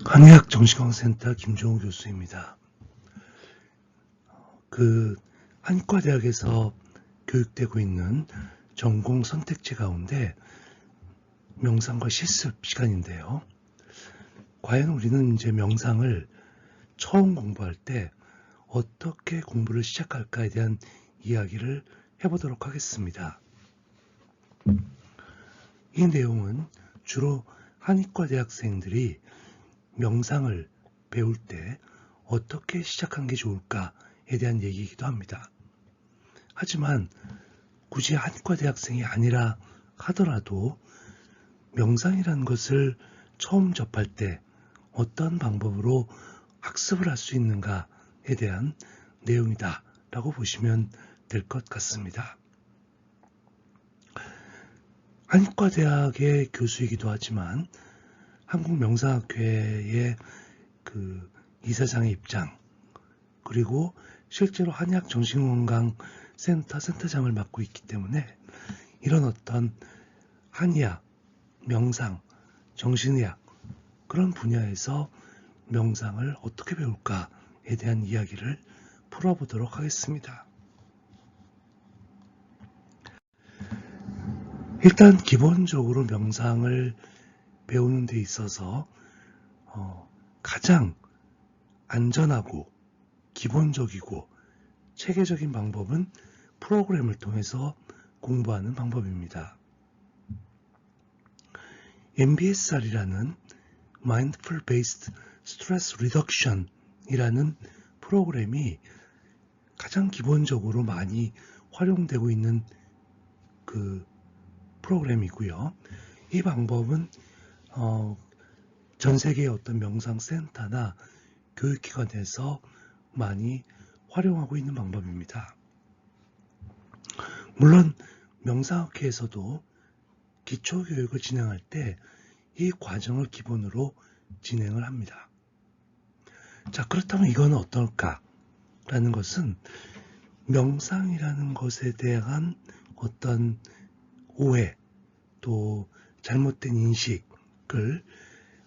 한의학정신건강센터 김종우 교수입니다. 한의과대학에서 교육되고 있는 전공 선택지 가운데 명상과 실습 시간인데요. 과연 우리는 이제 명상을 처음 공부할 때 어떻게 공부를 시작할까에 대한 이야기를 해보도록 하겠습니다. 이 내용은 주로 한의과 대학생들이 명상을 배울 때 어떻게 시작하는 게 좋을까에 대한 얘기이기도 합니다. 하지만 굳이 한의과 대학생이 아니라 하더라도 명상이라는 것을 처음 접할 때 어떤 방법으로 학습을 할 수 있는가에 대한 내용이다 라고 보시면 될 것 같습니다. 한의과 대학의 교수이기도 하지만 한국명상학회의 이사장의 입장, 그리고 실제로 한의학정신건강센터 센터장을 맡고 있기 때문에 이런 어떤 한의학, 명상, 정신의학 그런 분야에서 명상을 어떻게 배울까에 대한 이야기를 풀어보도록 하겠습니다. 일단 기본적으로 명상을 배우는 데 있어서 가장 안전하고 기본적이고 체계적인 방법은 프로그램을 통해서 공부하는 방법입니다. MBSR이라는 Mindful Based Stress Reduction 이라는 프로그램이 가장 기본적으로 많이 활용되고 있는 프로그램이고요. 이 방법은 전 세계의 어떤 명상센터나 교육기관에서 많이 활용하고 있는 방법입니다. 물론 명상학회에서도 기초교육을 진행할 때 이 과정을 기본으로 진행을 합니다. 자, 그렇다면 이건 어떨까라는 것은 명상이라는 것에 대한 어떤 오해 또 잘못된 인식을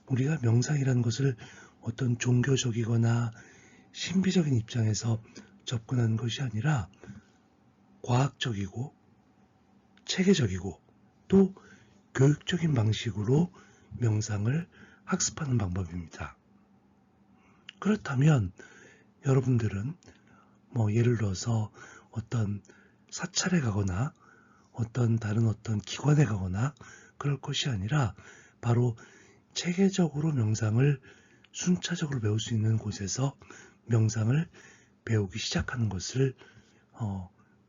우리가 명상이라는 것을 어떤 종교적이거나 신비적인 입장에서 접근하는 것이 아니라 과학적이고 체계적이고 또 교육적인 방식으로 명상을 학습하는 방법입니다. 그렇다면 여러분들은 예를 들어서 어떤 사찰에 가거나 다른 어떤 기관에 가거나 그럴 것이 아니라 바로 체계적으로 명상을 순차적으로 배울 수 있는 곳에서 명상을 배우기 시작하는 것을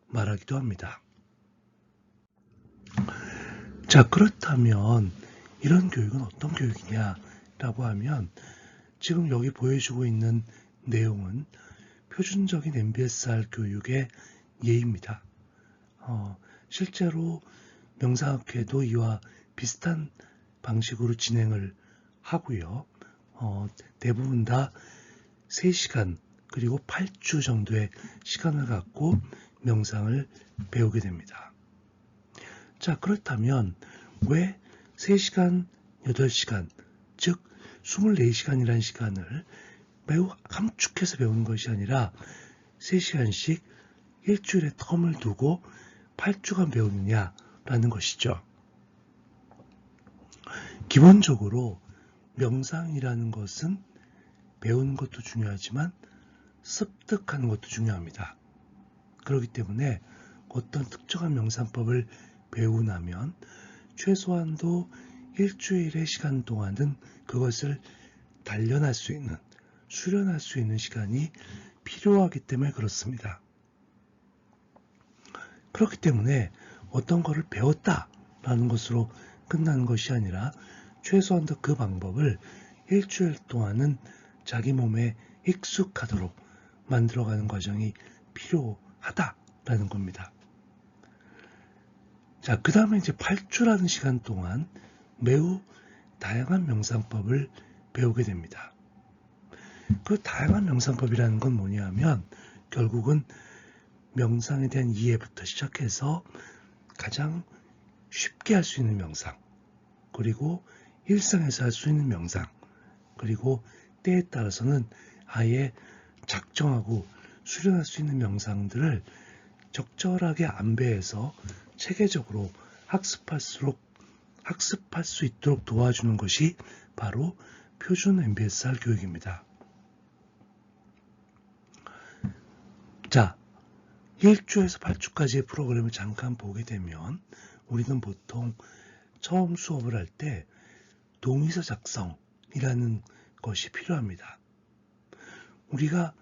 말하기도 합니다. 자, 그렇다면 이런 교육은 어떤 교육이냐라고 하면 지금 여기 보여주고 있는 내용은 표준적인 MBSR 교육의 예입니다. 실제로 명상학회도 이와 비슷한 방식으로 진행을 하고요. 대부분 다 3시간 그리고 8주 정도의 시간을 갖고 명상을 배우게 됩니다. 자, 그렇다면 왜 3시간, 8시간, 즉 24시간이라는 시간을 매우 함축해서 배우는 것이 아니라 3시간씩 일주일에 텀을 두고 8주간 배우느냐라는 것이죠. 기본적으로 명상이라는 것은 배우는 것도 중요하지만 습득하는 것도 중요합니다. 그렇기 때문에 어떤 특정한 명상법을 배우고 나면 최소한도 일주일의 시간 동안은 그것을 단련할 수 있는, 수련할 수 있는 시간이 필요하기 때문에 그렇습니다. 그렇기 때문에 어떤 것을 배웠다라는 것으로 끝나는 것이 아니라 최소한도 그 방법을 일주일 동안은 자기 몸에 익숙하도록 만들어가는 과정이 필요하다라는 겁니다. 자, 그 다음에 이제 8주라는 시간 동안 매우 다양한 명상법을 배우게 됩니다. 그 다양한 명상법이라는 건 뭐냐면 결국은 명상에 대한 이해부터 시작해서 가장 쉽게 할 수 있는 명상, 그리고 일상에서 할 수 있는 명상, 그리고 때에 따라서는 아예 작정하고 수련할 수 있는 명상들을 적절하게 안배해서 체계적으로 학습할 수 있도록 도와주는 것이 바로 표준 MBSR 교육입니다. 자, 1주에서 8주까지의 프로그램을 잠깐 보게 되면 우리는 보통 처음 수업을 할 때 동의서 작성이라는 것이 필요합니다. 우리가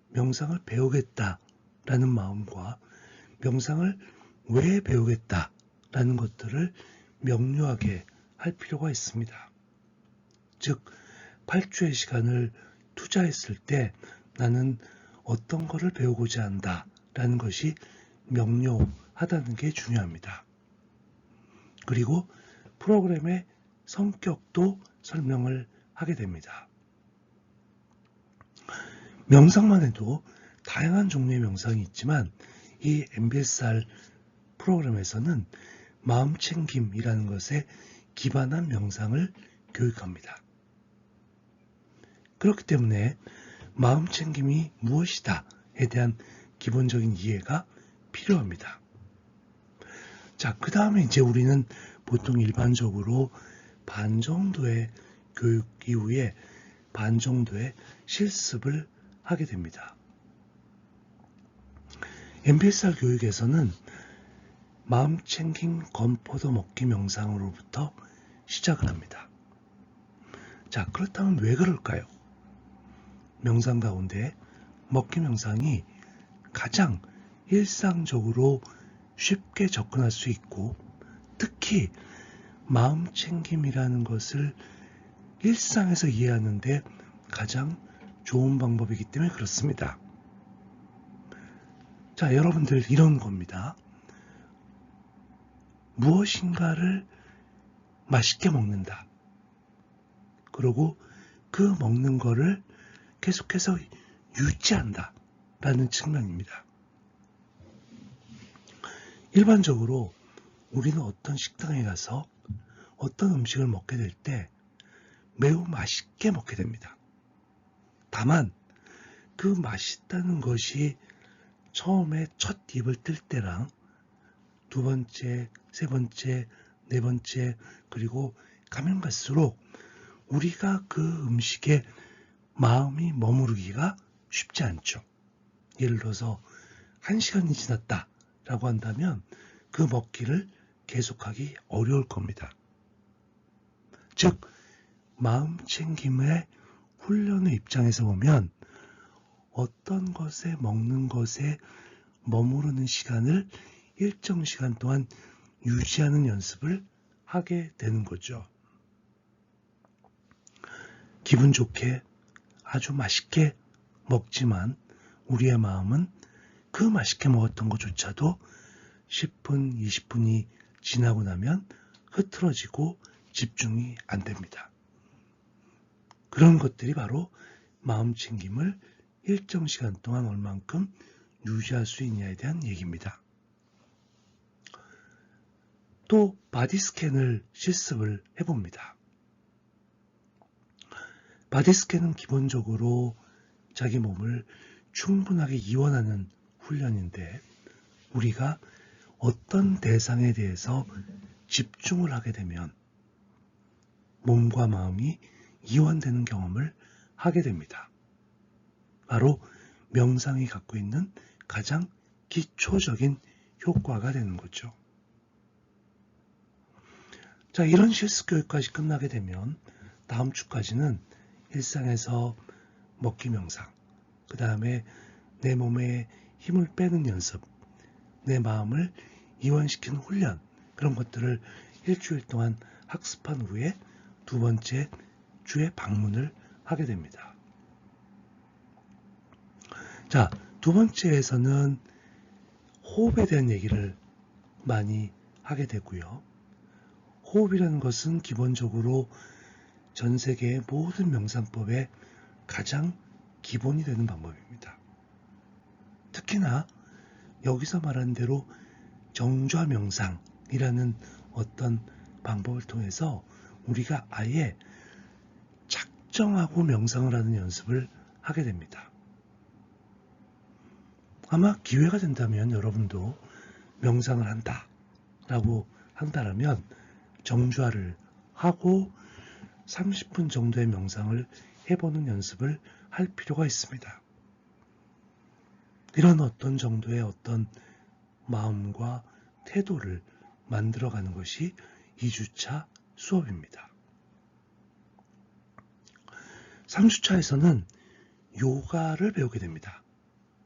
명상을 배우겠다라는 마음과 명상을 왜 배우겠다라는 것들을 명료하게 할 필요가 있습니다. 즉, 8주의 시간을 투자했을 때 나는 어떤 것을 배우고자 한다라는 것이 명료하다는 게 중요합니다. 그리고 프로그램의 성격도 설명을 하게 됩니다. 명상만 해도 다양한 종류의 명상이 있지만 이 MBSR 프로그램에서는 마음챙김이라는 것에 기반한 명상을 교육합니다. 그렇기 때문에 마음챙김이 무엇이다에 대한 기본적인 이해가 필요합니다. 자, 그 다음에 이제 우리는 보통 일반적으로 반 정도의 교육 이후에 반 정도의 실습을 하게 됩니다. MBSR 교육에서는 마음챙김 건포도 먹기 명상으로부터 시작을 합니다. 자, 그렇다면 왜 그럴까요? 명상 가운데 먹기 명상이 가장 일상적으로 쉽게 접근할 수 있고 특히 마음챙김이라는 것을 일상에서 이해하는데 가장 좋은 방법이기 때문에 그렇습니다. 자, 여러분들 이런 겁니다. 무엇인가를 맛있게 먹는다. 그리고 그 먹는 거를 계속해서 유지한다 라는 측면입니다. 일반적으로 우리는 어떤 식당에 가서 어떤 음식을 먹게 될 때 매우 맛있게 먹게 됩니다. 다만 그 맛있다는 것이 처음에 첫 입을 뜰 때랑 두 번째, 세 번째, 네 번째 그리고 가면 갈수록 우리가 그 음식에 마음이 머무르기가 쉽지 않죠. 예를 들어서 1시간이 지났다라고 한다면 그 먹기를 계속하기 어려울 겁니다. 즉 마음챙김의 훈련의 입장에서 보면 어떤 것에 먹는 것에 머무르는 시간을 일정 시간 동안 유지하는 연습을 하게 되는 거죠. 기분 좋게 아주 맛있게 먹지만 우리의 마음은 그 맛있게 먹었던 것조차도 10분, 20분이 지나고 나면 흐트러지고 집중이 안 됩니다. 그런 것들이 바로 마음챙김을 일정 시간 동안 얼만큼 유지할 수 있냐에 대한 얘기입니다. 또 바디 스캔을 실습을 해봅니다. 바디 스캔은 기본적으로 자기 몸을 충분하게 이완하는 훈련인데 우리가 어떤 대상에 대해서 집중을 하게 되면 몸과 마음이 이완되는 경험을 하게 됩니다. 바로 명상이 갖고 있는 가장 기초적인 효과가 되는 거죠. 자, 이런 실습 교육까지 끝나게 되면 다음 주까지는 일상에서 먹기 명상, 그 다음에 내 몸에 힘을 빼는 연습, 내 마음을 이완시키는 훈련, 그런 것들을 일주일 동안 학습한 후에 두 번째 주에 방문을 하게 됩니다. 자, 두 번째에서는 호흡에 대한 얘기를 많이 하게 되고요. 호흡이라는 것은 기본적으로 전 세계의 모든 명상법의 가장 기본이 되는 방법입니다. 특히나 여기서 말한 대로 정좌 명상이라는 어떤 방법을 통해서 우리가 아예 설정하고 명상을 하는 연습을 하게 됩니다. 아마 기회가 된다면 여러분도 명상을 한다라고 한다면 정주화를 하고 30분 정도의 명상을 해보는 연습을 할 필요가 있습니다. 이런 어떤 정도의 어떤 마음과 태도를 만들어가는 것이 2주차 수업입니다. 3주차에서는 요가를 배우게 됩니다.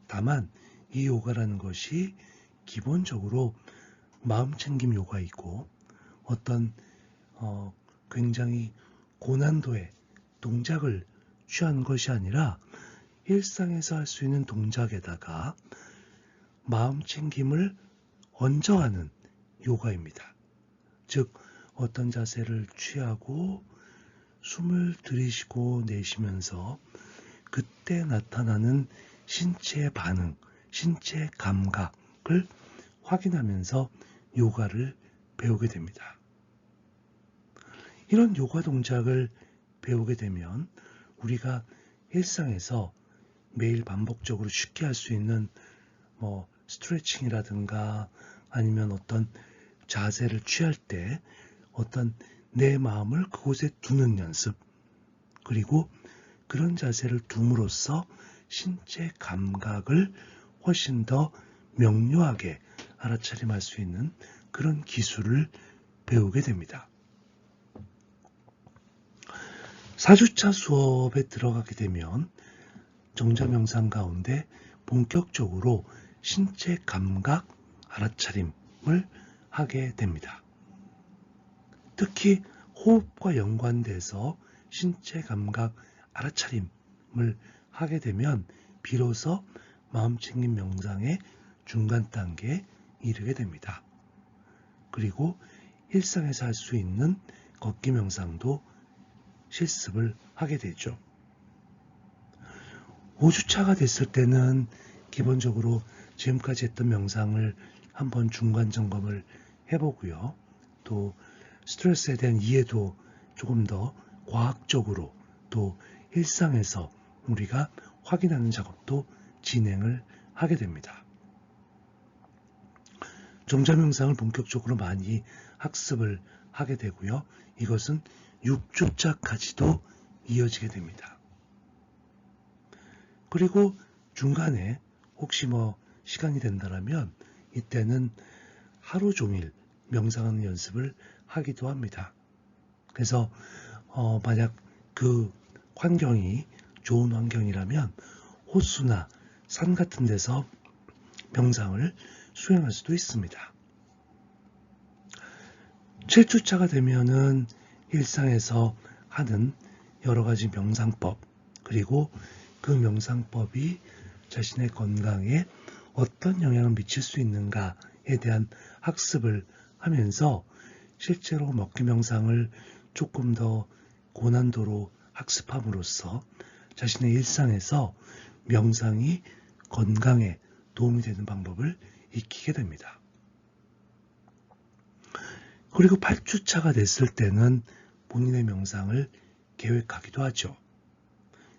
다만 이 요가라는 것이 기본적으로 마음챙김 요가이고 어떤 굉장히 고난도의 동작을 취하는 것이 아니라 일상에서 할 수 있는 동작에다가 마음챙김을 얹어가는 요가입니다. 즉 어떤 자세를 취하고 숨을 들이쉬고 내쉬면서 그때 나타나는 신체의 반응, 신체 감각을 확인하면서 요가를 배우게 됩니다. 이런 요가 동작을 배우게 되면 우리가 일상에서 매일 반복적으로 쉽게 할 수 있는 스트레칭이라든가 아니면 어떤 자세를 취할 때 어떤 내 마음을 그곳에 두는 연습, 그리고 그런 자세를 둠으로써 신체 감각을 훨씬 더 명료하게 알아차림할 수 있는 그런 기술을 배우게 됩니다. 4주차 수업에 들어가게 되면 정자명상 가운데 본격적으로 신체 감각 알아차림을 하게 됩니다. 특히 호흡과 연관돼서 신체 감각 알아차림을 하게 되면 비로소 마음챙김 명상의 중간 단계에 이르게 됩니다. 그리고 일상에서 할 수 있는 걷기 명상도 실습을 하게 되죠. 5주차가 됐을 때는 기본적으로 지금까지 했던 명상을 한번 중간 점검을 해보고요. 또 스트레스에 대한 이해도 조금 더 과학적으로 또 일상에서 우리가 확인하는 작업도 진행을 하게 됩니다. 정자명상을 본격적으로 많이 학습을 하게 되고요. 이것은 6주차까지도 이어지게 됩니다. 그리고 중간에 혹시 시간이 된다면 이때는 하루 종일 명상하는 연습을 하기도 합니다. 그래서 만약 그 환경이 좋은 환경이라면 호수나 산 같은 데서 명상을 수행할 수도 있습니다. 7주차가 되면은 일상에서 하는 여러 가지 명상법, 그리고 그 명상법이 자신의 건강에 어떤 영향을 미칠 수 있는가에 대한 학습을 하면서 실제로 먹기 명상을 조금 더 고난도로 학습함으로써 자신의 일상에서 명상이 건강에 도움이 되는 방법을 익히게 됩니다. 그리고 8주차가 됐을 때는 본인의 명상을 계획하기도 하죠.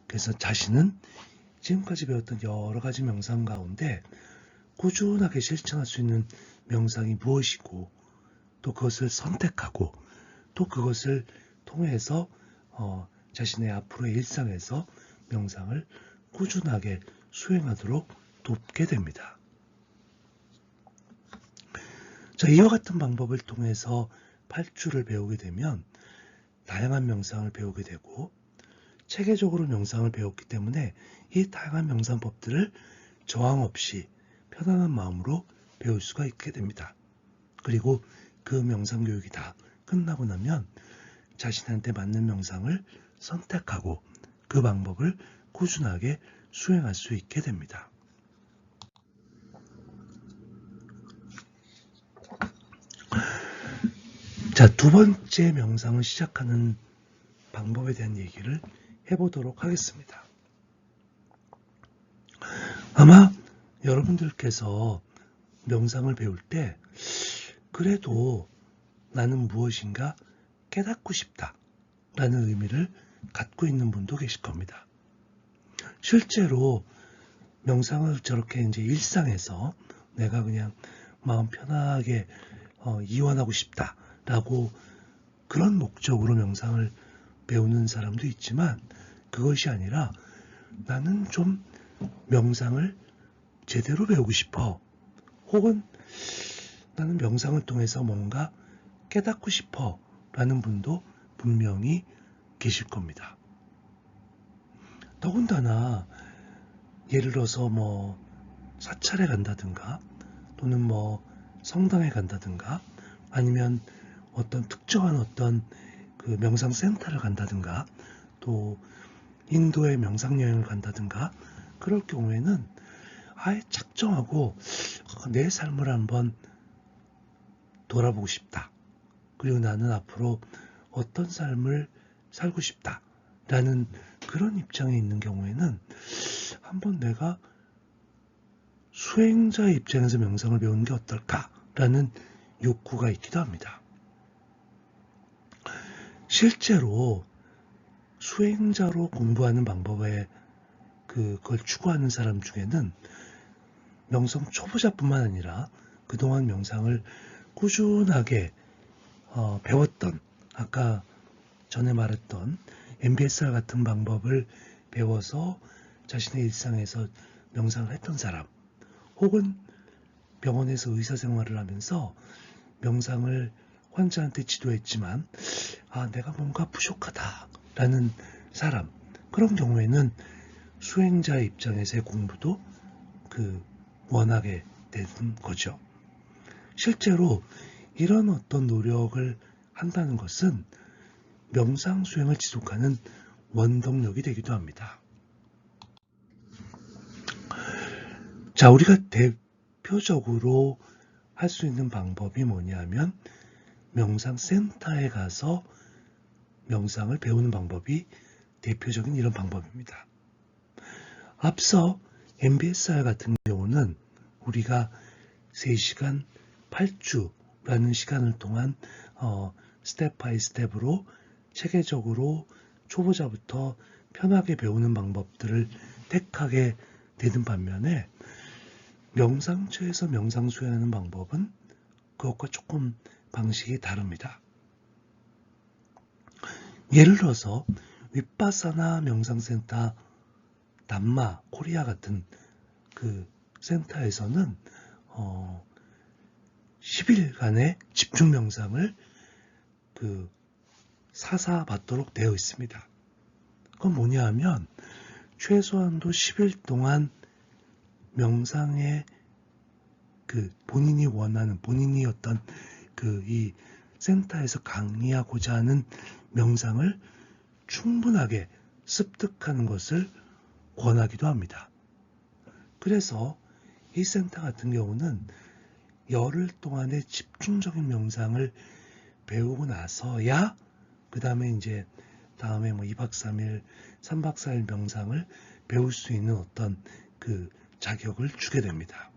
그래서 자신은 지금까지 배웠던 여러 가지 명상 가운데 꾸준하게 실천할 수 있는 명상이 무엇이고 또 그것을 선택하고 또 그것을 통해서 자신의 앞으로의 일상에서 명상을 꾸준하게 수행하도록 돕게 됩니다. 자, 이와 같은 방법을 통해서 8주를 배우게 되면 다양한 명상을 배우게 되고 체계적으로 명상을 배웠기 때문에 이 다양한 명상법들을 저항 없이 편안한 마음으로 배울 수가 있게 됩니다. 그리고 그 명상 교육이 다 끝나고 나면 자신한테 맞는 명상을 선택하고 그 방법을 꾸준하게 수행할 수 있게 됩니다. 자, 두 번째 명상을 시작하는 방법에 대한 얘기를 해보도록 하겠습니다. 아마 여러분들께서 명상을 배울 때 그래도 나는 무엇인가 깨닫고 싶다 라는 의미를 갖고 있는 분도 계실 겁니다. 실제로 명상을 저렇게 이제 일상에서 내가 그냥 마음 편하게 이완하고 싶다라고 그런 목적으로 명상을 배우는 사람도 있지만, 그것이 아니라 나는 좀 명상을 제대로 배우고 싶어, 혹은 나는 명상을 통해서 뭔가 깨닫고 싶어 라는 분도 분명히 계실 겁니다. 더군다나 예를 들어서 뭐 사찰에 간다든가, 또는 뭐 성당에 간다든가, 아니면 어떤 특정한 어떤 그 명상센터를 간다든가, 또 인도의 명상여행을 간다든가, 그럴 경우에는 아예 작정하고 내 삶을 한번 돌아보고 싶다, 그리고 나는 앞으로 어떤 삶을 살고 싶다 라는 그런 입장에 있는 경우에는 한번 내가 수행자의 입장에서 명상을 배우는 게 어떨까라는 욕구가 있기도 합니다. 실제로 수행자로 공부하는 방법에 그걸 추구하는 사람 중에는 명상 초보자뿐만 아니라 그동안 명상을 꾸준하게 배웠던, 아까 전에 말했던 MBSR 같은 방법을 배워서 자신의 일상에서 명상을 했던 사람, 혹은 병원에서 의사 생활을 하면서 명상을 환자한테 지도했지만 내가 뭔가 부족하다라는 사람, 그런 경우에는 수행자의 입장에서의 공부도 원하게 되는 거죠. 실제로 이런 어떤 노력을 한다는 것은 명상 수행을 지속하는 원동력이 되기도 합니다. 자, 우리가 대표적으로 할 수 있는 방법이 뭐냐면 명상센터에 가서 명상을 배우는 방법이 대표적인 이런 방법입니다. 앞서 MBSR 같은 경우는 우리가 3시간 8주라는 시간을 동안 스텝 바이 스텝으로 체계적으로 초보자부터 편하게 배우는 방법들을 택하게 되는 반면에, 명상처에서 명상 수행하는 방법은 그것과 조금 방식이 다릅니다. 예를 들어서 윗바사나 명상센터 담마 코리아 같은 그 센터에서는 10일간의 집중 명상을 사사받도록 되어 있습니다. 그건 뭐냐 하면 최소한도 10일 동안 명상에 본인이 원하는, 본인이 어떤 이 센터에서 강의하고자 하는 명상을 충분하게 습득하는 것을 권하기도 합니다. 그래서 이 센터 같은 경우는 열흘 동안의 집중적인 명상을 배우고 나서야 그 다음에 이제 다음에 2박 3일, 3박 4일 명상을 배울 수 있는 어떤 자격을 주게 됩니다.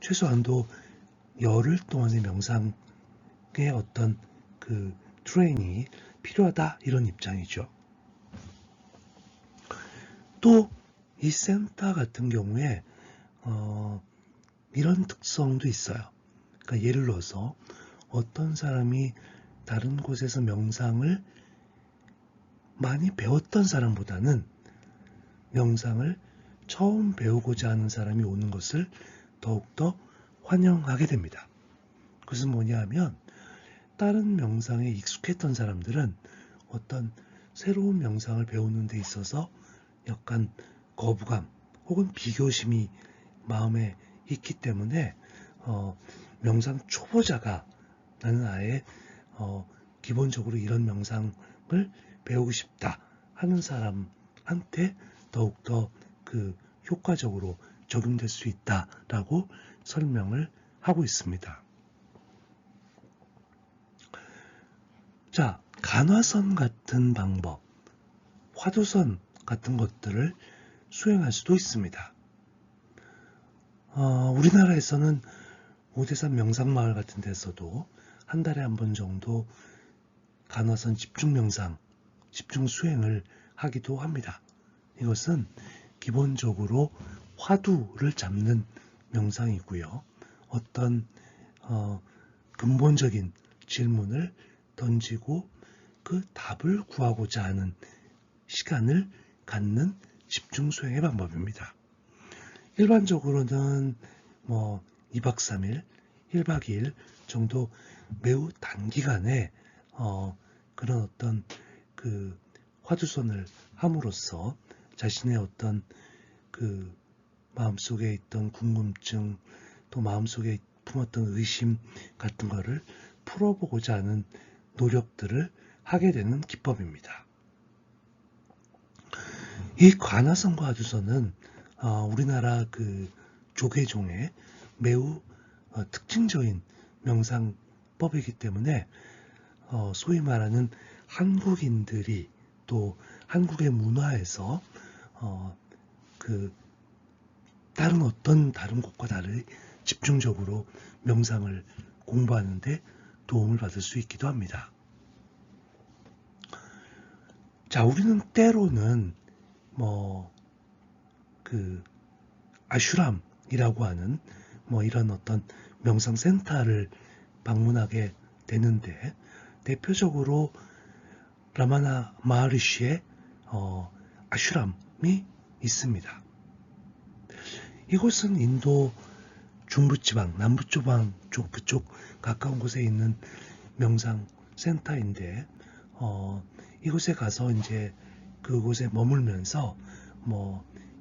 최소한도 열흘 동안의 명상의 어떤 트레이닝이 필요하다, 이런 입장이죠. 또 이 센터 같은 경우에 이런 특성도 있어요. 그러니까 예를 들어서 어떤 사람이 다른 곳에서 명상을 많이 배웠던 사람보다는 명상을 처음 배우고자 하는 사람이 오는 것을 더욱더 환영하게 됩니다. 그것은 뭐냐 하면, 다른 명상에 익숙했던 사람들은 어떤 새로운 명상을 배우는 데 있어서 약간 거부감 혹은 비교심이 마음에 있기 때문에 명상 초보자가 나는 아예 기본적으로 이런 명상을 배우고 싶다 하는 사람한테 더욱더 효과적으로 적용될 수 있다라고 설명을 하고 있습니다. 자, 간화선 같은 방법, 화두선 같은 것들을 수행할 수도 있습니다. 우리나라에서는 오대산 명상마을 같은 데서도 한 달에 한 번 정도 간화선 집중 명상, 집중 수행을 하기도 합니다. 이것은 기본적으로 화두를 잡는 명상이고요. 어떤 근본적인 질문을 던지고 그 답을 구하고자 하는 시간을 갖는 집중 수행의 방법입니다. 일반적으로는 2박 3일, 1박 2일 정도 매우 단기간에 그런 어떤 그 화두선을 함으로써 자신의 어떤 그 마음속에 있던 궁금증, 또 마음속에 품었던 의심 같은 거를 풀어보고자 하는 노력들을 하게 되는 기법입니다. 이 관화선과 화두선은 우리나라 그 조계종의 매우 특징적인 명상법이기 때문에 소위 말하는 한국인들이 또 한국의 문화에서 그 다른 곳과 달리 집중적으로 명상을 공부하는데 도움을 받을 수 있기도 합니다. 자, 우리는 때로는 그 아슈람이라고 하는 이런 어떤 명상센터를 방문하게 되는데, 대표적으로 라마나 마하리시의 아슈람이 있습니다. 이곳은 인도 중부지방, 남부지방 그쪽 가까운 곳에 있는 명상센터인데, 이곳에 가서 이제 그곳에 머물면서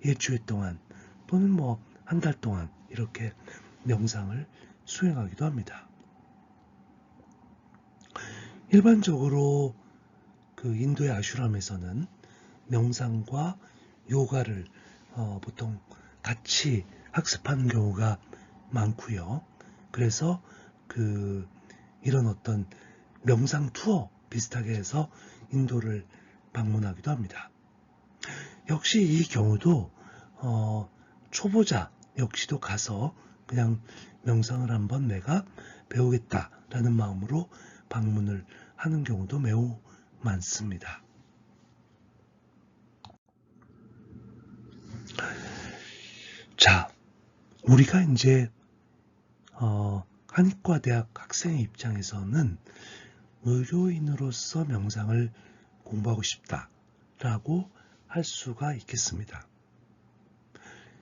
일주일 동안 또는 한 달 동안 이렇게 명상을 수행하기도 합니다. 일반적으로 그 인도의 아슈람에서는 명상과 요가를 보통 같이 학습하는 경우가 많고요. 그래서 이런 어떤 명상 투어 비슷하게 해서 인도를 방문하기도 합니다. 역시 이 경우도 초보자 역시도 가서 그냥 명상을 한번 내가 배우겠다라는 마음으로 방문을 하는 경우도 매우 많습니다. 자, 우리가 이제 한의과대학 학생의 입장에서는 의료인으로서 명상을 공부하고 싶다라고 할 수가 있겠습니다.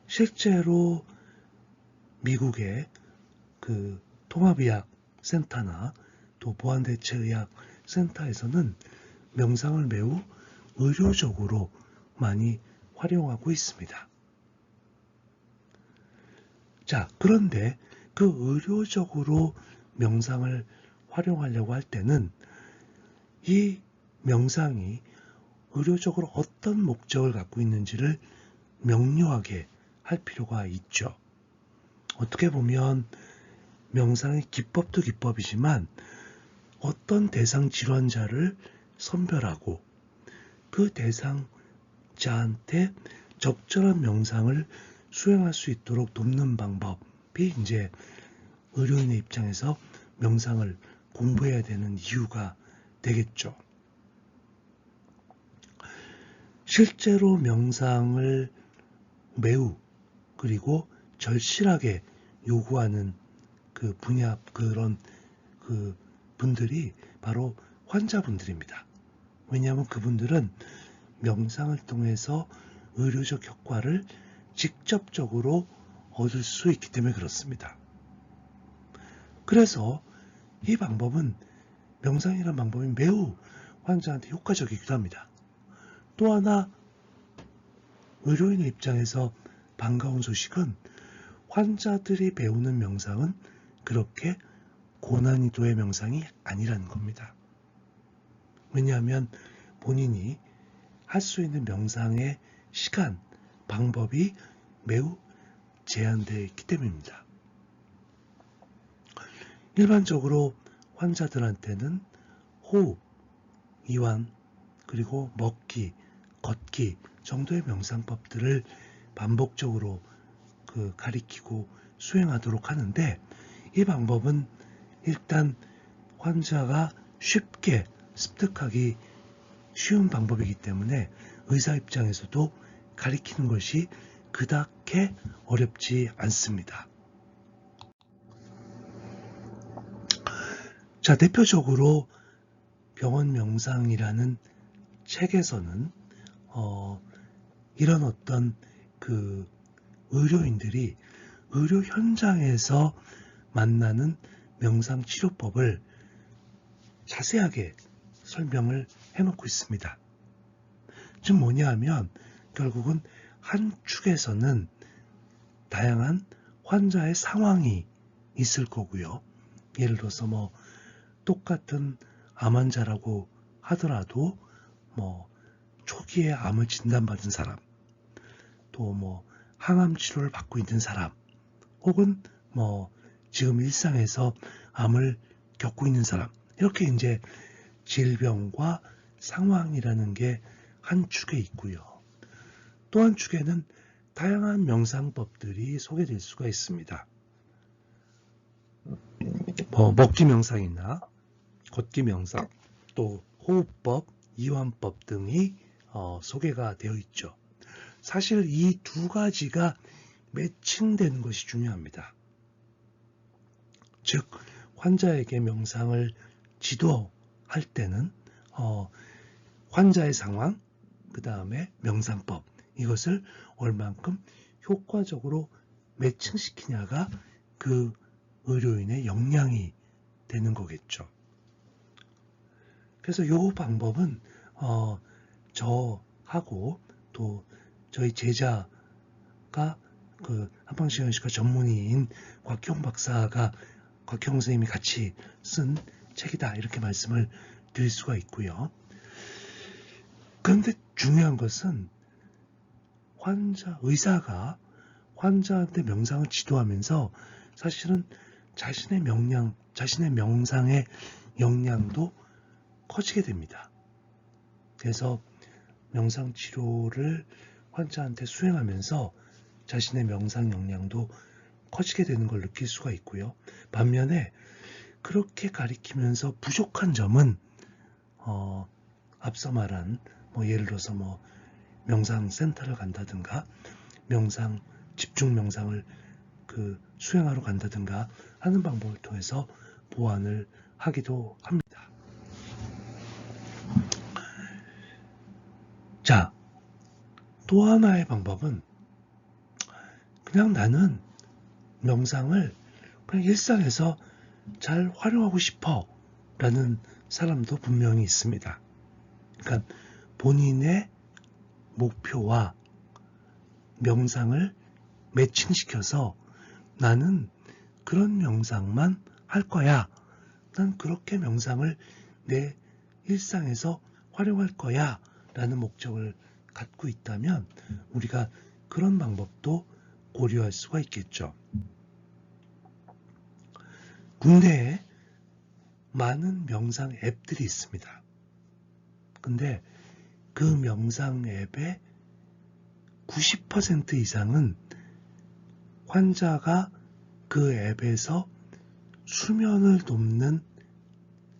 실제로 미국의 그 통합의학 센터나 또 보안대체의학 센터에서는 명상을 매우 의료적으로 많이 활용하고 있습니다. 자, 그런데 그 의료적으로 명상을 활용하려고 할 때는 이 명상이 의료적으로 어떤 목적을 갖고 있는지를 명료하게 할 필요가 있죠. 어떻게 보면 명상의 기법도 기법이지만 어떤 대상 질환자를 선별하고 그 대상자한테 적절한 명상을 수행할 수 있도록 돕는 방법이 이제 의료인의 입장에서 명상을 공부해야 되는 이유가 되겠죠. 실제로 명상을 매우 그리고 절실하게 요구하는 그 분야 그런 그 분들이 바로 환자분들입니다. 왜냐하면 그분들은 명상을 통해서 의료적 효과를 직접적으로 얻을 수 있기 때문에 그렇습니다. 그래서 이 방법은 명상이라는 방법이 매우 환자한테 효과적이기도 합니다. 또 하나 의료인의 입장에서 반가운 소식은 환자들이 배우는 명상은 그렇게 고난이도의 명상이 아니라는 겁니다. 왜냐하면 본인이 할 수 있는 명상의 시간, 방법이 매우 제한되어 있기 때문입니다. 일반적으로 환자들한테는 호흡, 이완, 그리고 먹기, 걷기 정도의 명상법들을 반복적으로 가리키고 수행하도록 하는데, 이 방법은 일단 환자가 쉽게 습득하기 쉬운 방법이기 때문에 의사 입장에서도 가리키는 것이 그닥게 어렵지 않습니다. 자, 대표적으로 병원 명상이라는 책에서는 이런 어떤 그 의료인들이 의료 현장에서 만나는 명상 치료법을 자세하게 설명을 해놓고 있습니다. 즉 뭐냐 하면 결국은 한 축에서는 다양한 환자의 상황이 있을 거고요. 예를 들어서 뭐 똑같은 암 환자라고 하더라도 뭐 초기에 암을 진단받은 사람, 또 뭐 항암 치료를 받고 있는 사람, 혹은 뭐 지금 일상에서 암을 겪고 있는 사람, 이렇게 이제 질병과 상황이라는 게 한 축에 있고요. 또 한 축에는 다양한 명상법들이 소개될 수가 있습니다. 뭐 먹기 명상이나 걷기 명상, 또 호흡법, 이완법 등이 소개가 되어 있죠. 사실 이 두 가지가 매칭되는 것이 중요합니다. 즉 환자에게 명상을 지도할 때는 환자의 상황, 그 다음에 명상법, 이것을 얼만큼 효과적으로 매칭시키냐가 그 의료인의 역량이 되는 거겠죠. 그래서 이 방법은 저하고 또 저희 제자가 그 한방시간의식과 전문의인 곽형 박사가, 곽형 선생님이 같이 쓴 책이다, 이렇게 말씀을 드릴 수가 있고요. 그런데 중요한 것은 의사가 환자한테 명상을 지도하면서 사실은 자신의 명상의 역량도 커지게 됩니다. 그래서 명상 치료를 환자한테 수행하면서 자신의 명상 역량도 커지게 되는 걸 느낄 수가 있고요. 반면에 그렇게 가리키면서 부족한 점은 앞서 말한 뭐 예를 들어서 뭐 명상 센터를 간다든가 집중 명상을 수행하러 간다든가 하는 방법을 통해서 보완을 하기도 합니다. 자, 또 하나의 방법은 그냥 나는 명상을 그냥 일상에서 잘 활용하고 싶어 라는 사람도 분명히 있습니다. 그러니까 본인의 목표와 명상을 매칭시켜서 나는 그런 명상만 할 거야, 난 그렇게 명상을 내 일상에서 활용할 거야 라는 목적을 갖고 있다면 우리가 그런 방법도 고려할 수가 있겠죠. 국내에 많은 명상 앱들이 있습니다. 근데 그 명상 앱의 90% 이상은 환자가 그 앱에서 수면을 돕는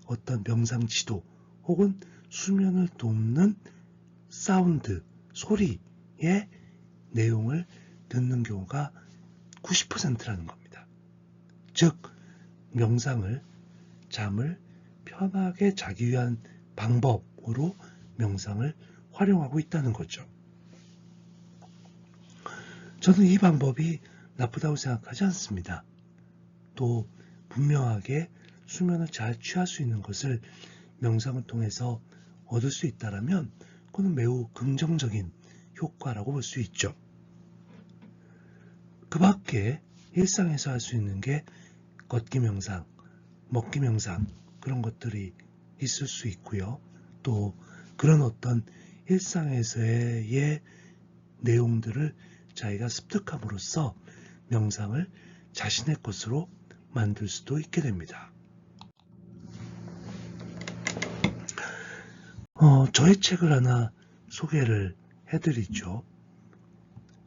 어떤 명상 지도 혹은 수면을 돕는 사운드, 소리의 내용을 듣는 경우가 90%라는 겁니다. 즉 잠을 편하게 자기 위한 방법으로 명상을 활용하고 있다는 거죠. 저는 이 방법이 나쁘다고 생각하지 않습니다. 또 분명하게 수면을 잘 취할 수 있는 것을 명상을 통해서 얻을 수 있다면 그건 매우 긍정적인 효과라고 볼 수 있죠. 그 밖에 일상에서 할 수 있는 게 걷기 명상, 먹기 명상, 그런 것들이 있을 수 있고요. 또 그런 어떤 일상에서의 내용들을 자기가 습득함으로써 명상을 자신의 것으로 만들 수도 있게 됩니다. 저의 책을 하나 소개를 해드리죠.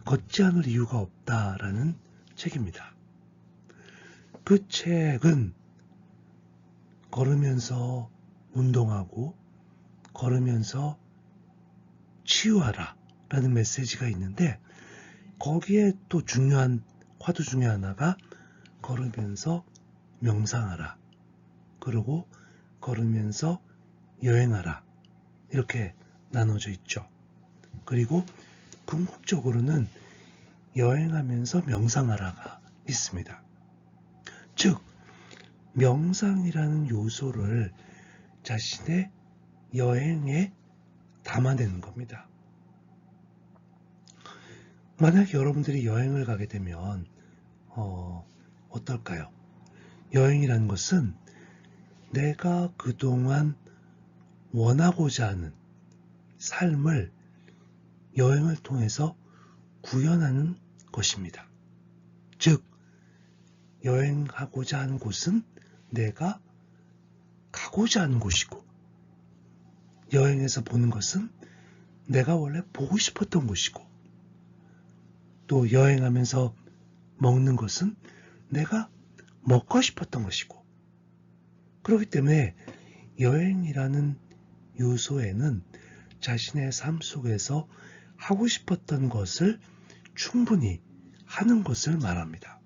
걷지 않을 이유가 없다라는 책입니다. 그 책은 걸으면서 운동하고 걸으면서 치유하라 라는 메시지가 있는데, 거기에 또 중요한 화두 중에 하나가 걸으면서 명상하라, 그리고 걸으면서 여행하라, 이렇게 나눠져 있죠. 그리고 궁극적으로는 여행하면서 명상하라가 있습니다. 즉, 명상이라는 요소를 자신의 여행에 담아내는 겁니다. 만약 여러분들이 여행을 가게 되면 어떨까요? 여행이라는 것은 내가 그동안 원하고자 하는 삶을 여행을 통해서 구현하는 것입니다. 즉, 여행하고자 하는 곳은 내가 가고자 하는 곳이고, 여행에서 보는 것은 내가 원래 보고 싶었던 곳이고, 또 여행하면서 먹는 것은 내가 먹고 싶었던 것이고, 그렇기 때문에 여행이라는 요소에는 자신의 삶 속에서 하고 싶었던 것을 충분히 하는 것을 말합니다.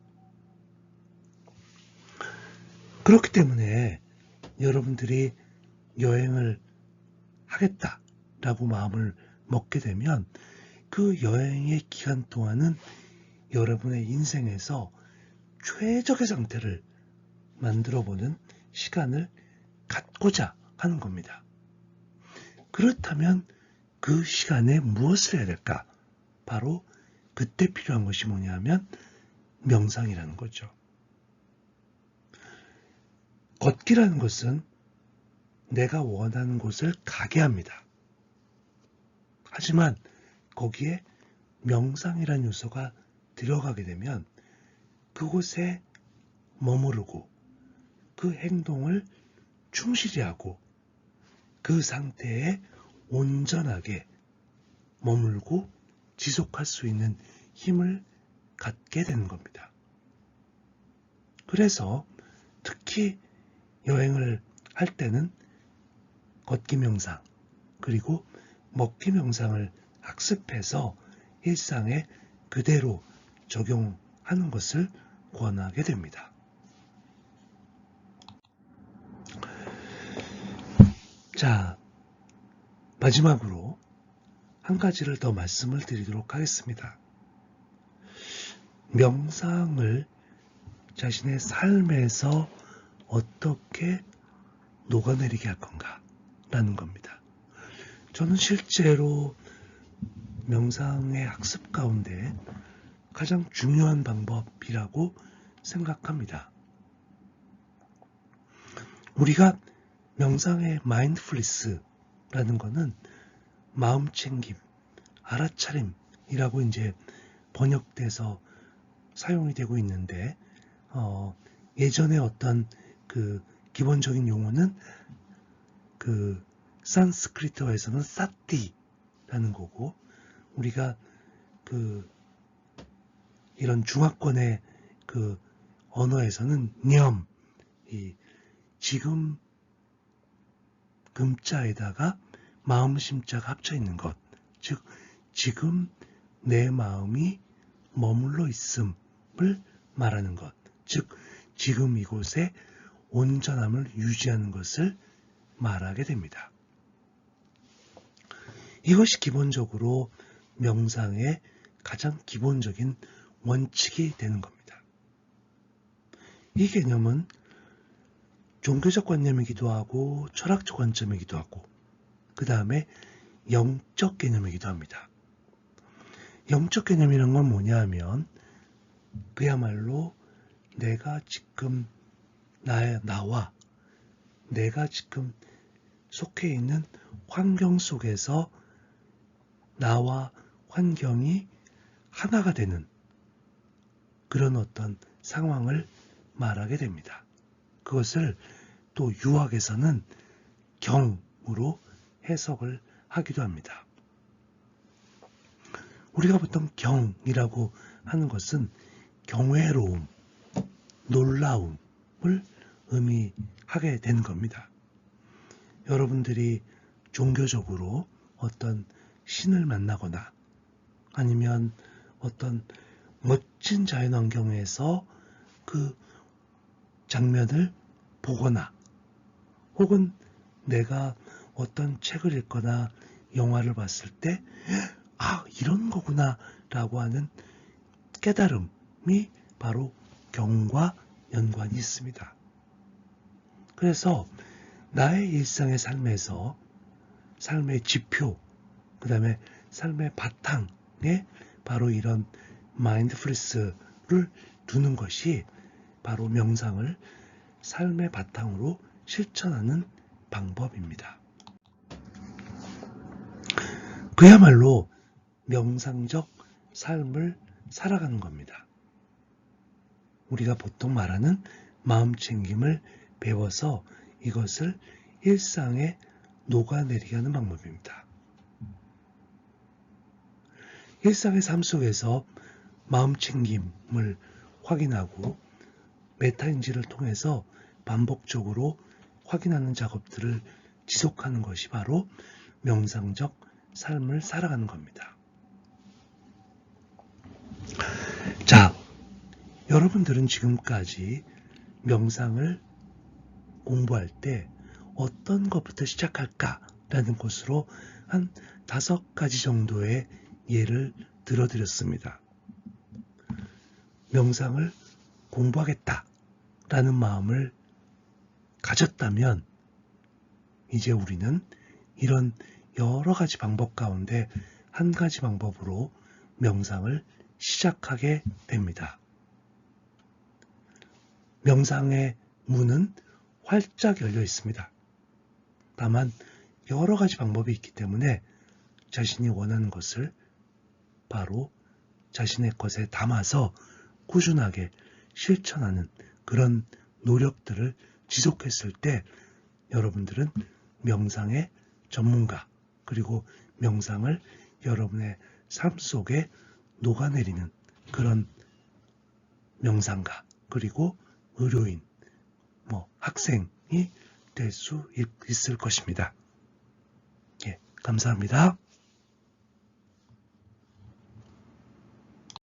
그렇기 때문에 여러분들이 여행을 하겠다라고 마음을 먹게 되면 그 여행의 기간 동안은 여러분의 인생에서 최적의 상태를 만들어보는 시간을 갖고자 하는 겁니다. 그렇다면 그 시간에 무엇을 해야 될까? 바로 그때 필요한 것이 뭐냐면 명상이라는 거죠. 걷기라는 것은 내가 원하는 곳을 가게 합니다. 하지만 거기에 명상이라는 요소가 들어가게 되면 그곳에 머무르고 그 행동을 충실히 하고 그 상태에 온전하게 머물고 지속할 수 있는 힘을 갖게 되는 겁니다. 그래서 특히 여행을 할 때는 걷기 명상 그리고 먹기 명상을 학습해서 일상에 그대로 적용하는 것을 권하게 됩니다. 자, 마지막으로 한 가지를 더 말씀을 드리도록 하겠습니다. 명상을 자신의 삶에서 어떻게 녹아내리게 할 건가 라는 겁니다. 저는 실제로 명상의 학습 가운데 가장 중요한 방법이라고 생각합니다. 우리가 명상의 마인드풀리스라는 것은 마음챙김, 알아차림이라고 이제 번역돼서 사용이 되고 있는데, 예전에 어떤 그 기본적인 용어는 그 산스크리트어에서는 사띠라는 거고, 우리가 그 이런 중화권의 그 언어에서는 념, 이 지금 금자에다가 마음 심자가 합쳐 있는 것, 즉 지금 내 마음이 머물러 있음을 말하는 것, 즉 지금 이곳에 온전함을 유지하는 것을 말하게 됩니다. 이것이 기본적으로 명상의 가장 기본적인 원칙이 되는 겁니다. 이 개념은 종교적 관념이기도 하고 철학적 관점이기도 하고 그 다음에 영적 개념이기도 합니다. 영적 개념이란 건 뭐냐 하면 그야말로 내가 지금 나와 내가 지금 속해 있는 환경 속에서 나와 환경이 하나가 되는 그런 어떤 상황을 말하게 됩니다. 그것을 또 유학에서는 경으로 해석을 하기도 합니다. 우리가 보통 경이라고 하는 것은 경외로움, 놀라움을 의미하게 되는 겁니다. 여러분들이 종교적으로 어떤 신을 만나거나 아니면 어떤 멋진 자연환경에서 그 장면을 보거나 혹은 내가 어떤 책을 읽거나 영화를 봤을 때 이런 거구나 라고 하는 깨달음이 바로 경과 연관이 있습니다. 그래서 나의 일상의 삶에서 삶의 지표, 그 다음에 삶의 바탕에 바로 이런 마인드풀니스를 두는 것이 바로 명상을 삶의 바탕으로 실천하는 방법입니다. 그야말로 명상적 삶을 살아가는 겁니다. 우리가 보통 말하는 마음챙김을 배워서 이것을 일상에 녹아내리게 하는 방법입니다. 일상의 삶 속에서 마음챙김을 확인하고 메타인지를 통해서 반복적으로 확인하는 작업들을 지속하는 것이 바로 명상적 삶을 살아가는 겁니다. 자, 여러분들은 지금까지 명상을 공부할 때 어떤 것부터 시작할까라는 것으로 한 5가지 정도의 예를 들어드렸습니다. 명상을 공부하겠다라는 마음을 가졌다면 이제 우리는 이런 여러 가지 방법 가운데 한 가지 방법으로 명상을 시작하게 됩니다. 명상의 문은 활짝 열려 있습니다. 다만 여러 가지 방법이 있기 때문에 자신이 원하는 것을 바로 자신의 것에 담아서 꾸준하게 실천하는 그런 노력들을 지속했을 때 여러분들은 명상의 전문가 그리고 명상을 여러분의 삶 속에 녹아내리는 그런 명상가 그리고 의료인, 학생이 될 수 있을 것입니다. 예, 감사합니다.